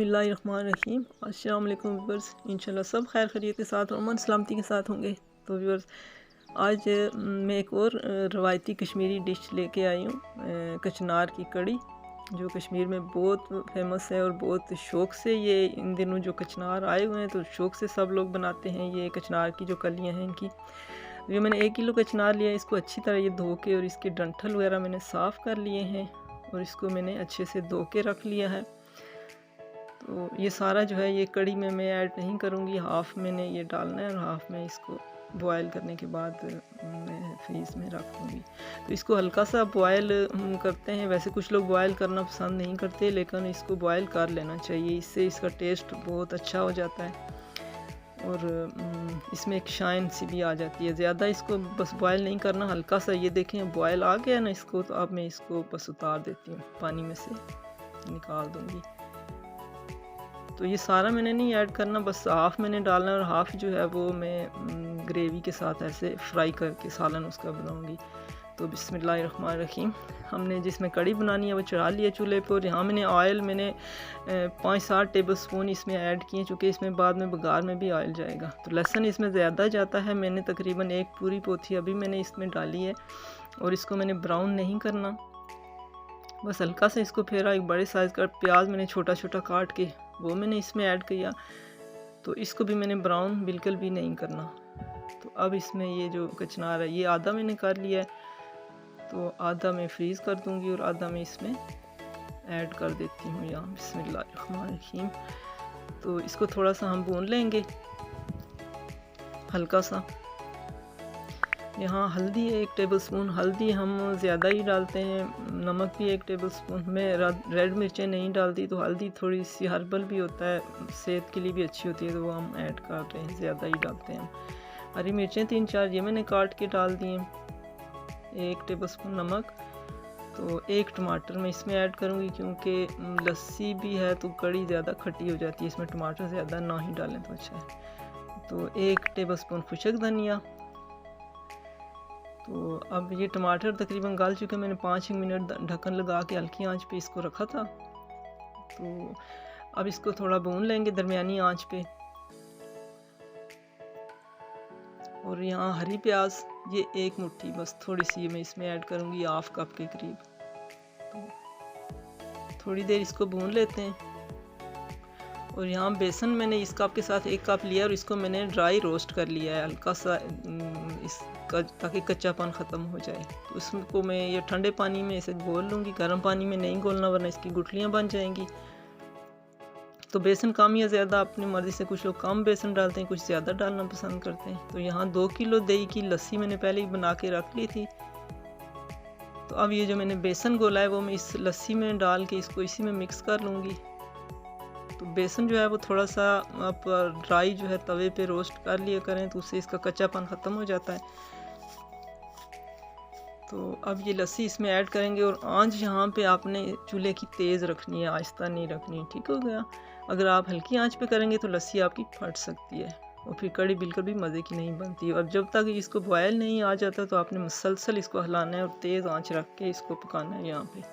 बिस्मिल्लाहिर्रहमानिर्रहीम। अस्सलाम वालेकुम व्यूअर्स, इंशाल्लाह सब खैर खैरियत के साथ और अमन सलामती के साथ होंगे। तो व्यूअर्स, आज मैं एक और रवायती कश्मीरी डिश लेके आई हूँ, कचनार की कड़ी, जो कश्मीर में बहुत फेमस है और बहुत शौक़ से ये इन दिनों जो कचनार आए हुए हैं तो शौक़ से सब लोग बनाते हैं। ये कचनार की जो कलियाँ हैं इनकी, ये मैंने 1 किलो कचनार लिया है। इसको अच्छी तरह ये धो के और इसके डंठल वगैरह मैंने साफ़ कर लिए हैं और इसको मैंने अच्छे से धो के रख लिया है। तो ये सारा जो है ये कड़ी में मैं ऐड नहीं करूँगी, हाफ़ मैंने ये डालना है और हाफ़ में इसको बॉयल करने के बाद मैं फ्रीज़ में रख दूँगी। तो इसको हल्का सा बॉयल करते हैं। वैसे कुछ लोग बॉयल करना पसंद नहीं करते, लेकिन इसको बॉयल कर लेना चाहिए, इससे इसका टेस्ट बहुत अच्छा हो जाता है और इसमें एक शाइन सी भी आ जाती है। ज़्यादा इसको बस बॉयल नहीं करना, हल्का सा, ये देखें बॉयल आ गया ना इसको, तो अब मैं इसको बस उतार देती हूँ, पानी में से निकाल दूँगी। तो ये सारा मैंने नहीं ऐड करना, बस हाफ़ मैंने डालना है और हाफ़ जो है वो मैं ग्रेवी के साथ ऐसे फ्राई करके सालन उसका बनाऊंगी। तो बिस्मिल्लाहिर्रहमानिर्रहीम, हमने जिसमें कड़ी बनानी है वो चढ़ा लिया चूल्हे पर और यहाँ मैंने ऑयल 5-7 टेबल स्पून इसमें ऐड किए, चूँकि इसमें बाद में बघार में भी ऑयल जाएगा। तो लहसुन इसमें ज़्यादा जाता है, मैंने तकरीबन 1 पूरी पोथी अभी मैंने इसमें डाली है और इसको मैंने ब्राउन नहीं करना, बस हल्का सा इसको फेरा। एक बड़े साइज़ का प्याज मैंने छोटा छोटा काट के वो मैंने इसमें ऐड किया, तो इसको भी मैंने ब्राउन बिल्कुल भी नहीं करना। तो अब इसमें ये जो कचनार है ये आधा मैंने कर लिया है, तो आधा मैं फ्रीज़ कर दूंगी और आधा मैं इसमें ऐड कर देती हूँ यहाँ। बिस्मिल्लाहिर्रहमानिर्रहीम। तो इसको थोड़ा सा हम भून लेंगे हल्का सा। यहाँ हल्दी है 1 टेबल स्पून, हल्दी हम ज़्यादा ही डालते हैं। नमक भी 1 टेबल स्पून। मैं रेड मिर्चें नहीं डालती, तो हल्दी थोड़ी सी हर्बल भी होता है, सेहत के लिए भी अच्छी होती है, तो वो हम ऐड कर रहे हैं, ज़्यादा ही डालते हैं। हरी मिर्चें 3-4 ये मैंने काट के डाल दी हैं। 1 टेबल स्पून नमक। तो 1 टमाटर मैं इसमें ऐड करूँगी, क्योंकि लस्सी भी है तो कड़ी ज़्यादा खट्टी हो जाती है, इसमें टमाटर ज़्यादा ना ही डालें तो अच्छा है। तो 1 टेबल स्पून खुशक धनिया। तो अब ये टमाटर तकरीबन गल चुके, मैंने 5 मिनट ढक्कन लगा के हल्की आंच पे इसको रखा था। तो अब इसको थोड़ा भून लेंगे दरमियानी आंच पे। और यहाँ हरी प्याज ये 1 मुट्ठी, बस थोड़ी सी मैं इसमें ऐड करूँगी, 1/2 कप के करीब। तो थोड़ी देर इसको भून लेते हैं। और यहाँ बेसन मैंने इस कप के साथ 1 कप लिया और इसको मैंने ड्राई रोस्ट कर लिया है हल्का सा, इसका ताकि कच्चापन ख़त्म हो जाए। तो इसको मैं ये ठंडे पानी में इसे घोल लूँगी, गर्म पानी में नहीं घोलना वरना इसकी गुठलियाँ बन जाएंगी। तो बेसन कम या ज़्यादा अपनी मर्ज़ी से, कुछ लोग कम बेसन डालते हैं, कुछ ज़्यादा डालना पसंद करते हैं। तो यहाँ 2 किलो दही की लस्सी मैंने पहले ही बना के रख ली थी। तो अब ये जो मैंने बेसन घोला है वो मैं इस लस्सी में डाल के इसको इसी में मिक्स कर लूँगी। तो बेसन जो है वो थोड़ा सा आप ड्राई जो है तवे पे रोस्ट कर लिया करें, तो उससे इसका कच्चापन ख़त्म हो जाता है। तो अब ये लस्सी इसमें ऐड करेंगे और आंच यहाँ पे आपने चूल्हे की तेज़ रखनी है, आहिस्ता नहीं रखनी है, ठीक हो गया। अगर आप हल्की आंच पे करेंगे तो लस्सी आपकी फट सकती है और फिर कड़ी बिल्कुल भी मज़े की नहीं बनती। और जब तक इसको बॉयल नहीं आ जाता तो आपने मुसलसल इसको हिलाना है और तेज़ आंच रख के इसको पकाना है यहाँ पे।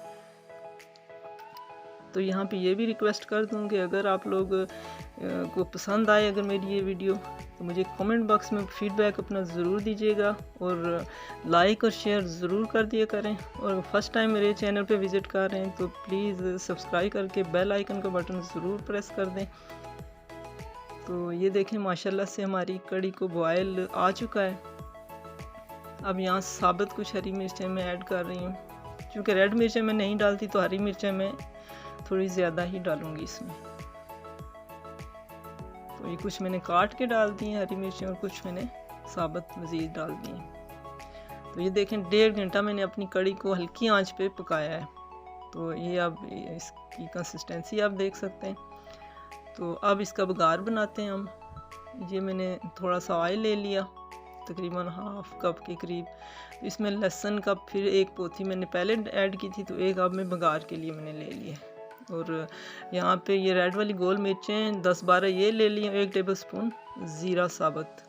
तो यहाँ पे ये भी रिक्वेस्ट कर दूँगी, अगर आप लोग को पसंद आए अगर मेरी ये वीडियो, तो मुझे कमेंट बॉक्स में फीडबैक अपना ज़रूर दीजिएगा और लाइक और शेयर ज़रूर कर दिया करें। और फर्स्ट टाइम मेरे चैनल पे विज़िट कर रहे हैं तो प्लीज़ सब्सक्राइब करके बेल आइकन का बटन ज़रूर प्रेस कर दें। तो ये देखें माशाल्लाह से हमारी कड़ी को बॉयल आ चुका है। अब यहाँ साबित कुछ हरी मिर्चें मैं ऐड कर रही हूँ, क्योंकि रेड मिर्चें मैं नहीं डालती, तो हरी मिर्चें मैं थोड़ी ज़्यादा ही डालूंगी इसमें। तो ये कुछ मैंने काट के डाल दी हैं हरी मिर्चें और कुछ मैंने साबित मज़ीद डाल दी हैं। तो ये देखें 1.5 घंटा मैंने अपनी कड़ी को हल्की आंच पे पकाया है। तो ये अब इसकी कंसिस्टेंसी आप देख सकते हैं। तो अब इसका बघार बनाते हैं हम। ये मैंने थोड़ा सा ऑयल ले लिया, तकरीबन 1/2 कप के करीब। तो इसमें लहसुन का फिर 1 पोथी मैंने पहले ऐड की थी, तो 1 अब मैं बघार के लिए मैंने ले लिया। और यहाँ पे ये रेड वाली गोल मिर्चें 10-12 ये ले ली, 1 टेबल स्पून ज़ीरा साबुत।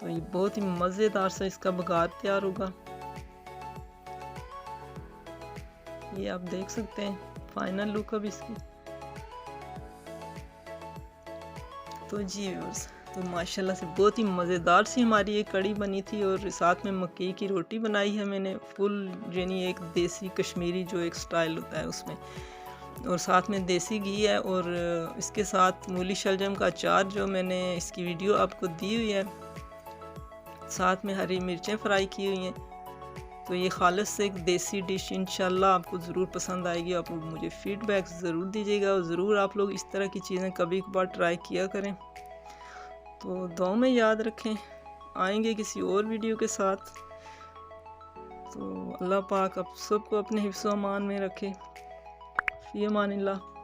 तो ये बहुत ही मज़ेदार सा इसका बघार तैयार होगा। ये आप देख सकते हैं फाइनल लुक अब इसकी। तो जी व्यूअर्स, तो माशाल्लाह से बहुत ही मज़ेदार सी हमारी ये कड़ी बनी थी और साथ में मक्की की रोटी बनाई है मैंने फुल, यानी एक देसी कश्मीरी जो एक स्टाइल होता है उसमें, और साथ में देसी घी है, और इसके साथ मूली शलजम का अचार जो मैंने इसकी वीडियो आपको दी हुई है, साथ में हरी मिर्चें फ्राई की हुई हैं। तो ये खालिस से एक देसी डिश इंशाल्लाह आपको ज़रूर पसंद आएगी। आप मुझे फ़ीडबैक ज़रूर दीजिएगा और ज़रूर आप लोग इस तरह की चीज़ें कभी कभार ट्राई किया करें। तो दुआ में याद रखें, आएंगे किसी और वीडियो के साथ। तो अल्लाह पाक आप सबको अपने हिफ्ज़-ओ-अमान में रखे। फ़ी अमानिल्लाह।